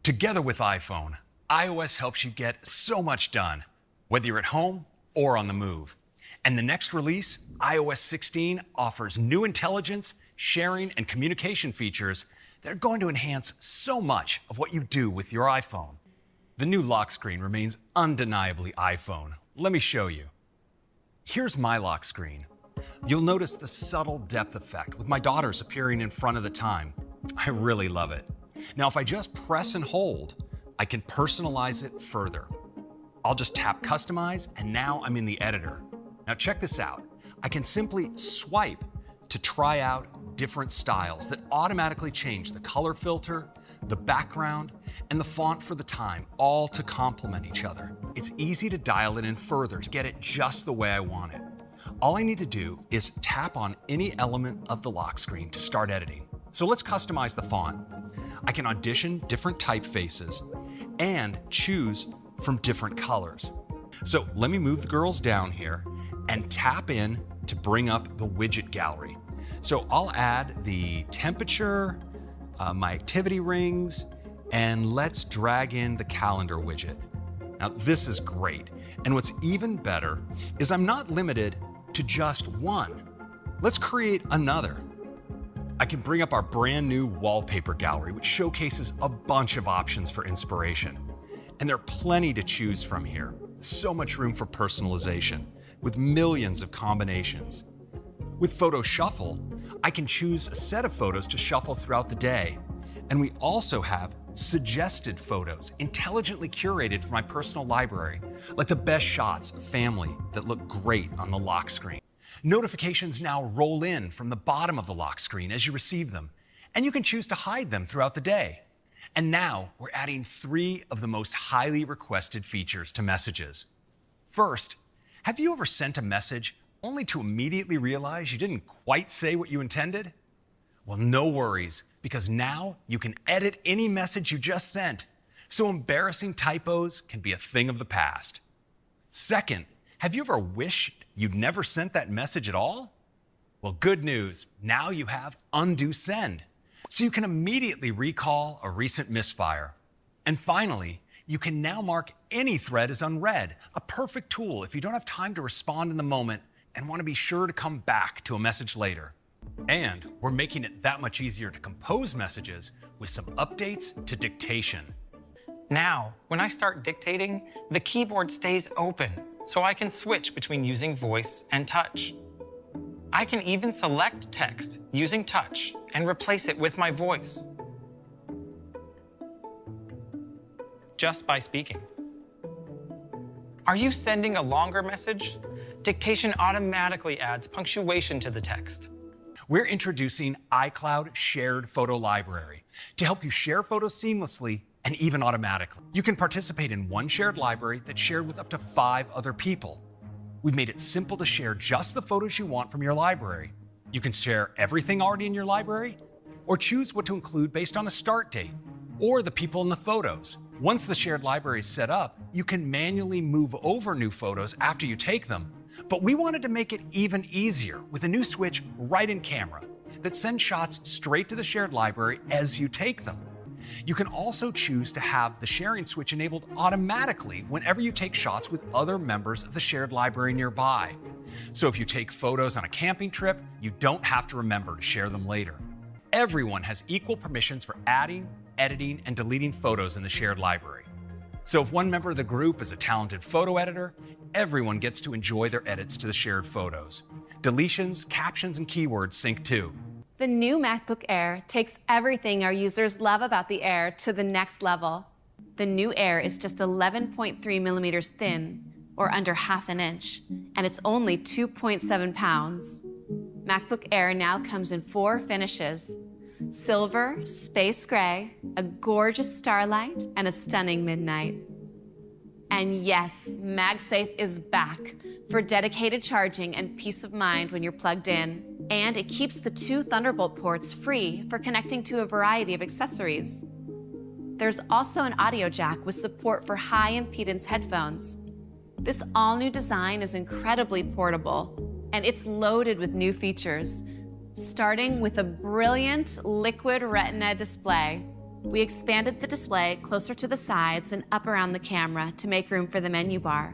Together with iPhone, iOS helps you get so much done, whether you're at home or on the move. And the next release, iOS 16, offers new intelligence, sharing, and communication features that are going to enhance so much of what you do with your iPhone. The new lock screen remains undeniably iPhone. Let me show you. Here's my lock screen. You'll notice the subtle depth effect with my daughters appearing in front of the time. I really love it. Now, if I just press and hold, I can personalize it further. I'll just tap Customize, and now I'm in the editor. Now check this out. I can simply swipe to try out different styles that automatically change the color filter, the background, and the font for the time, all to complement each other. It's easy to dial it in further to get it just the way I want it. All I need to do is tap on any element of the lock screen to start editing. So let's customize the font. I can audition different typefaces and choose from different colors. So let me move the girls down here and tap in to bring up the widget gallery. So I'll add the temperature, my activity rings, and let's drag in the calendar widget. Now this is great. And what's even better is I'm not limited to just one. Let's create another. I can bring up our brand new wallpaper gallery, which showcases a bunch of options for inspiration. And there are plenty to choose from here. So much room for personalization, with millions of combinations. With Photo Shuffle, I can choose a set of photos to shuffle throughout the day. And we also have suggested photos, intelligently curated for my personal library, like the best shots of family that look great on the lock screen. Notifications now roll in from the bottom of the lock screen as you receive them, and you can choose to hide them throughout the day. And now we're adding 3 of the most highly requested features to messages. First, have you ever sent a message only to immediately realize you didn't quite say what you intended? Well, no worries, because now you can edit any message you just sent, so embarrassing typos can be a thing of the past. Second, have you ever wished you'd never sent that message at all? Well, good news. Now you have undo send, so you can immediately recall a recent misfire. And finally, you can now mark any thread as unread, a perfect tool if you don't have time to respond in the moment and want to be sure to come back to a message later. And we're making it that much easier to compose messages with some updates to Dictation. Now, when I start dictating, the keyboard stays open, so I can switch between using voice and touch. I can even select text using touch and replace it with my voice, just by speaking. Are you sending a longer message? Dictation automatically adds punctuation to the text. We're introducing iCloud Shared Photo Library to help you share photos seamlessly and even automatically. You can participate in one shared library that's shared with up to 5 other people. We've made it simple to share just the photos you want from your library. You can share everything already in your library, or choose what to include based on a start date, or the people in the photos. Once the shared library is set up, you can manually move over new photos after you take them. But we wanted to make it even easier with a new switch right in camera that sends shots straight to the shared library as you take them. You can also choose to have the sharing switch enabled automatically whenever you take shots with other members of the shared library nearby. So if you take photos on a camping trip, you don't have to remember to share them later. Everyone has equal permissions for adding, editing, and deleting photos in the shared library. So if one member of the group is a talented photo editor, everyone gets to enjoy their edits to the shared photos. Deletions, captions, and keywords sync too. The new MacBook Air takes everything our users love about the Air to the next level. The new Air is just 11.3 millimeters thin, or under ½ an inch, and it's only 2.7 pounds. MacBook Air now comes in 4 finishes: silver, space gray, a gorgeous starlight, and a stunning midnight. And yes, MagSafe is back for dedicated charging and peace of mind when you're plugged in. And it keeps the 2 Thunderbolt ports free for connecting to a variety of accessories. There's also an audio jack with support for high-impedance headphones. This all-new design is incredibly portable, and it's loaded with new features, starting with a brilliant liquid retina display. We expanded the display closer to the sides and up around the camera to make room for the menu bar.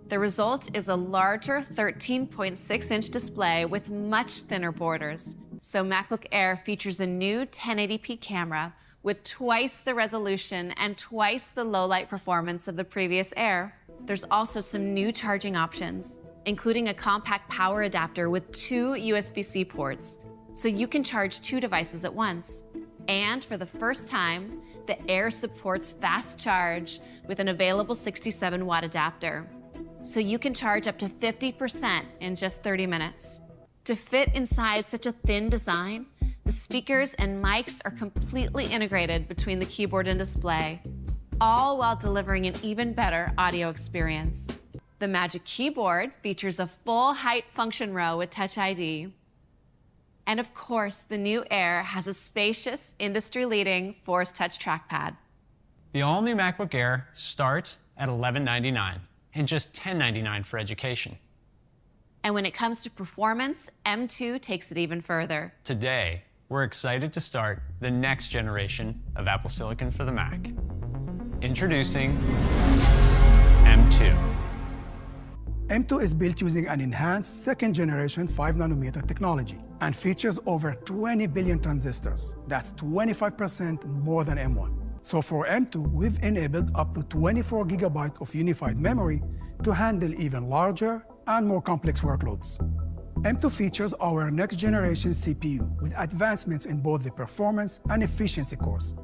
The result is a larger 13.6-inch display with much thinner borders. So MacBook Air features a new 1080p camera with twice the resolution and twice the low light performance of the previous Air. There's also some new charging options, including a compact power adapter with 2 USB-C ports, so you can charge 2 devices at once. And for the first time, the Air supports fast charge with an available 67-watt adapter, so you can charge up to 50% in just 30 minutes. To fit inside such a thin design, the speakers and mics are completely integrated between the keyboard and display, all while delivering an even better audio experience. The Magic Keyboard features a full-height function row with Touch ID. And of course, the new Air has a spacious, industry-leading Force Touch trackpad. The all-new MacBook Air starts at $1199 and just $1099 for education. And when it comes to performance, M2 takes it even further. Today, we're excited to start the next generation of Apple Silicon for the Mac. Introducing M2. M2 is built using an enhanced second-generation 5nm technology and features over 20 billion transistors. That's 25% more than M1. So for M2, we've enabled up to 24 GB of unified memory to handle even larger and more complex workloads. M2 features our next-generation CPU with advancements in both the performance and efficiency cores.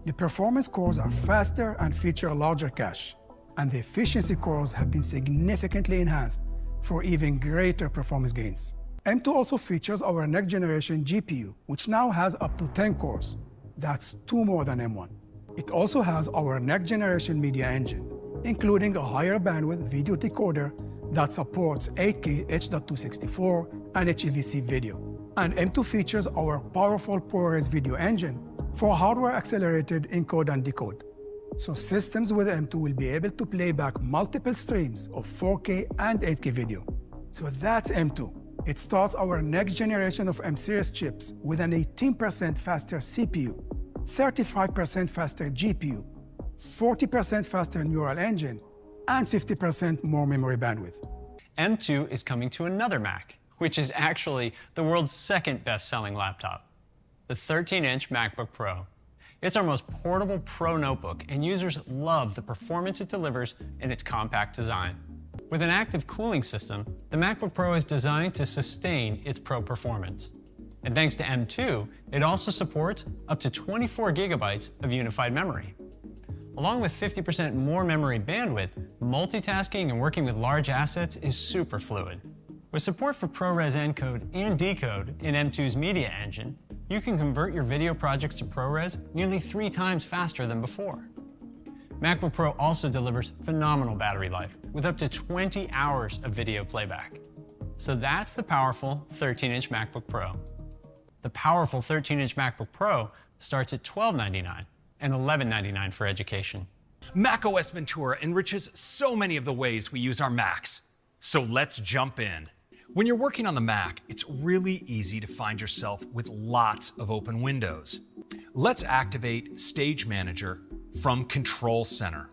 The performance cores are faster and feature a larger cache, and the efficiency cores have been significantly enhanced for even greater performance gains. M2 also features our next-generation GPU, which now has up to 10 cores. That's 2 more than M1. It also has our next-generation media engine, including a higher bandwidth video decoder that supports 8K H.264 and HEVC video. And M2 features our powerful ProRes video engine for hardware-accelerated encode and decode. So systems with M2 will be able to play back multiple streams of 4K and 8K video. So that's M2. It starts our next generation of M-series chips with an 18% faster CPU, 35% faster GPU, 40% faster neural engine, and 50% more memory bandwidth. M2 is coming to another Mac, which is actually the world's second best-selling laptop, the 13-inch MacBook Pro. It's our most portable Pro notebook, and users love the performance it delivers in its compact design. With an active cooling system, the MacBook Pro is designed to sustain its Pro performance. And thanks to M2, it also supports up to 24 GB of unified memory. Along with 50% more memory bandwidth, multitasking and working with large assets is super fluid. With support for ProRes encode and decode in M2's media engine, you can convert your video projects to ProRes nearly 3 times faster than before. MacBook Pro also delivers phenomenal battery life with up to 20 hours of video playback. So that's the powerful 13-inch MacBook Pro. The powerful 13-inch MacBook Pro starts at $1299 and $1199 for education. macOS Ventura enriches so many of the ways we use our Macs. So let's jump in. When you're working on the Mac, it's really easy to find yourself with lots of open windows. Let's activate Stage Manager from Control Center.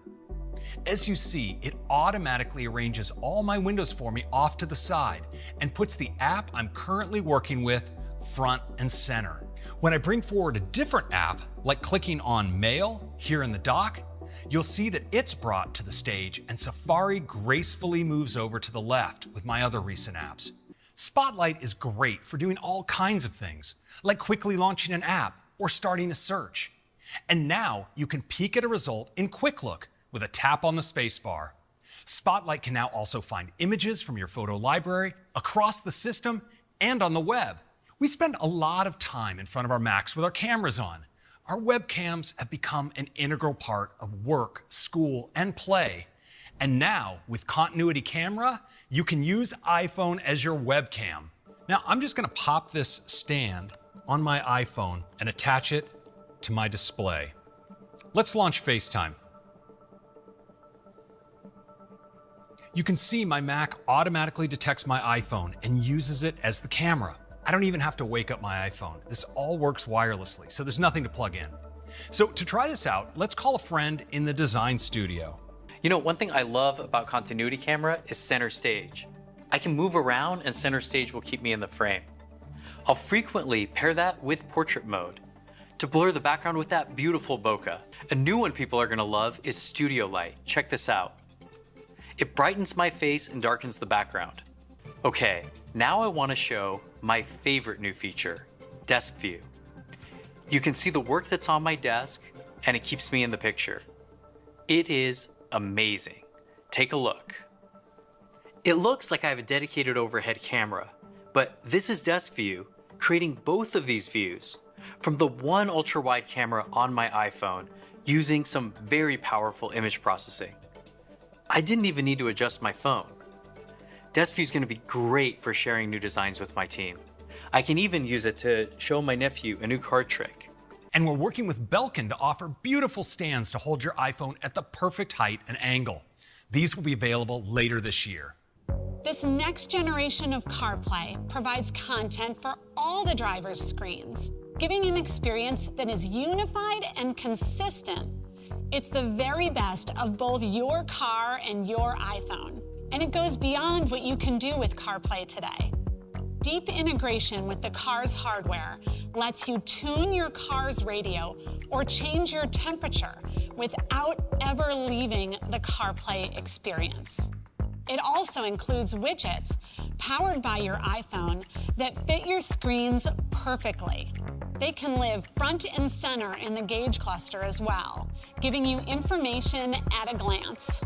As you see, it automatically arranges all my windows for me off to the side and puts the app I'm currently working with front and center. When I bring forward a different app, like clicking on Mail here in the dock, you'll see that it's brought to the stage and Safari gracefully moves over to the left with my other recent apps. Spotlight is great for doing all kinds of things, like quickly launching an app or starting a search. And now you can peek at a result in Quick Look with a tap on the spacebar. Spotlight can now also find images from your photo library across the system and on the web. We spend a lot of time in front of our Macs with our cameras on. Our webcams have become an integral part of work, school, and play. And now, with Continuity Camera, you can use iPhone as your webcam. Now, I'm just gonna pop this stand on my iPhone and attach it to my display. Let's launch FaceTime. You can see my Mac automatically detects my iPhone and uses it as the camera. I don't even have to wake up my iPhone. This all works wirelessly, so there's nothing to plug in. So to try this out, let's call a friend in the design studio. You know, one thing I love about continuity camera is center stage. I can move around and center stage will keep me in the frame. I'll frequently pair that with portrait mode to blur the background with that beautiful bokeh. A new one people are gonna love is studio light. Check this out. It brightens my face and darkens the background. Okay, now I wanna show my favorite new feature, desk view. You can see the work that's on my desk and it keeps me in the picture. It is amazing. Take a look. It looks like I have a dedicated overhead camera, but this is desk view, creating both of these views from the one ultra-wide camera on my iPhone using some very powerful image processing. I didn't even need to adjust my phone. Desk view is going to be great for sharing new designs with my team. I can even use it to show my nephew a new card trick. And we're working with Belkin to offer beautiful stands to hold your iPhone at the perfect height and angle. These will be available later this year. This next generation of CarPlay provides content for all the driver's screens, giving an experience that is unified and consistent. It's the very best of both your car and your iPhone, and it goes beyond what you can do with CarPlay today. Deep integration with the car's hardware lets you tune your car's radio or change your temperature without ever leaving the CarPlay experience. It also includes widgets powered by your iPhone that fit your screens perfectly. They can live front and center in the gauge cluster as well, giving you information at a glance.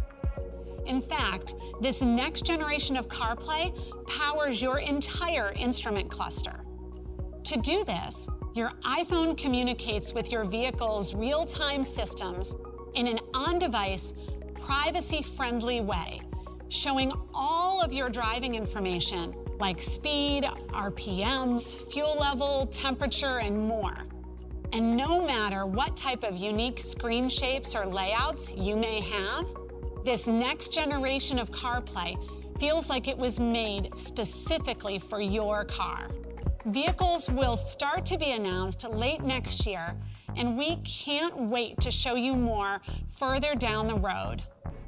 In fact, this next generation of CarPlay powers your entire instrument cluster. To do this, your iPhone communicates with your vehicle's real-time systems in an on-device, privacy-friendly way, showing all of your driving information like speed, RPMs, fuel level, temperature, and more. And no matter what type of unique screen shapes or layouts you may have, this next generation of CarPlay feels like it was made specifically for your car. Vehicles will start to be announced late next year, and we can't wait to show you more further down the road.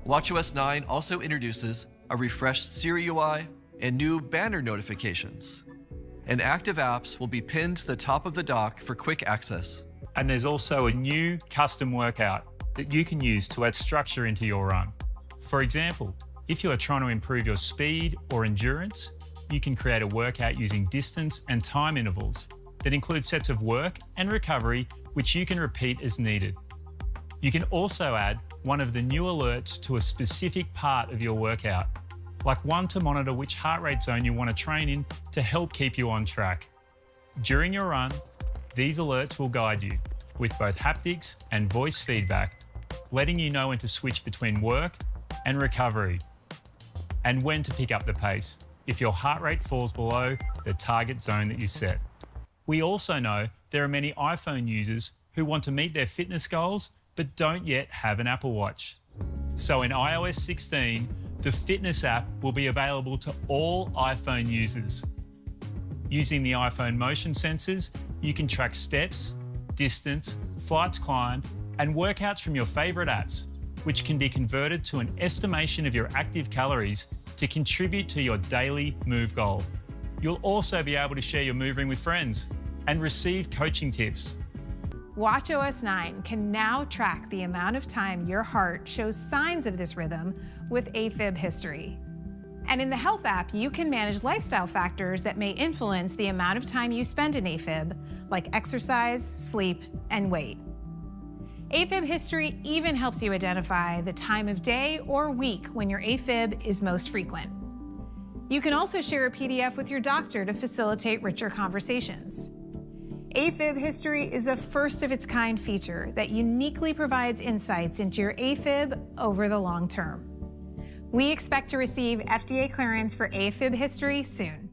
WatchOS 9 also introduces a refreshed Siri UI and new banner notifications. And active apps will be pinned to the top of the dock for quick access. And there's also a new custom workout that you can use to add structure into your run. For example, if you are trying to improve your speed or endurance, you can create a workout using distance and time intervals that include sets of work and recovery which you can repeat as needed. You can also add one of the new alerts to a specific part of your workout, like one to monitor which heart rate zone you want to train in to help keep you on track. During your run, these alerts will guide you with both haptics and voice feedback, letting you know when to switch between work and recovery, and when to pick up the pace if your heart rate falls below the target zone that you set. We also know there are many iPhone users who want to meet their fitness goals but don't yet have an Apple Watch. So in iOS 16, the fitness app will be available to all iPhone users. Using the iPhone motion sensors, you can track steps, distance, flights climbed, and workouts from your favorite apps, which can be converted to an estimation of your active calories to contribute to your daily move goal. You'll also be able to share your move ring with friends and receive coaching tips. WatchOS 9 can now track the amount of time your heart shows signs of this rhythm with AFib history. And in the Health app, you can manage lifestyle factors that may influence the amount of time you spend in AFib, like exercise, sleep, and weight. AFib history even helps you identify the time of day or week when your AFib is most frequent. You can also share a PDF with your doctor to facilitate richer conversations. AFib history is a first-of-its-kind feature that uniquely provides insights into your AFib over the long term. We expect to receive FDA clearance for AFib history soon.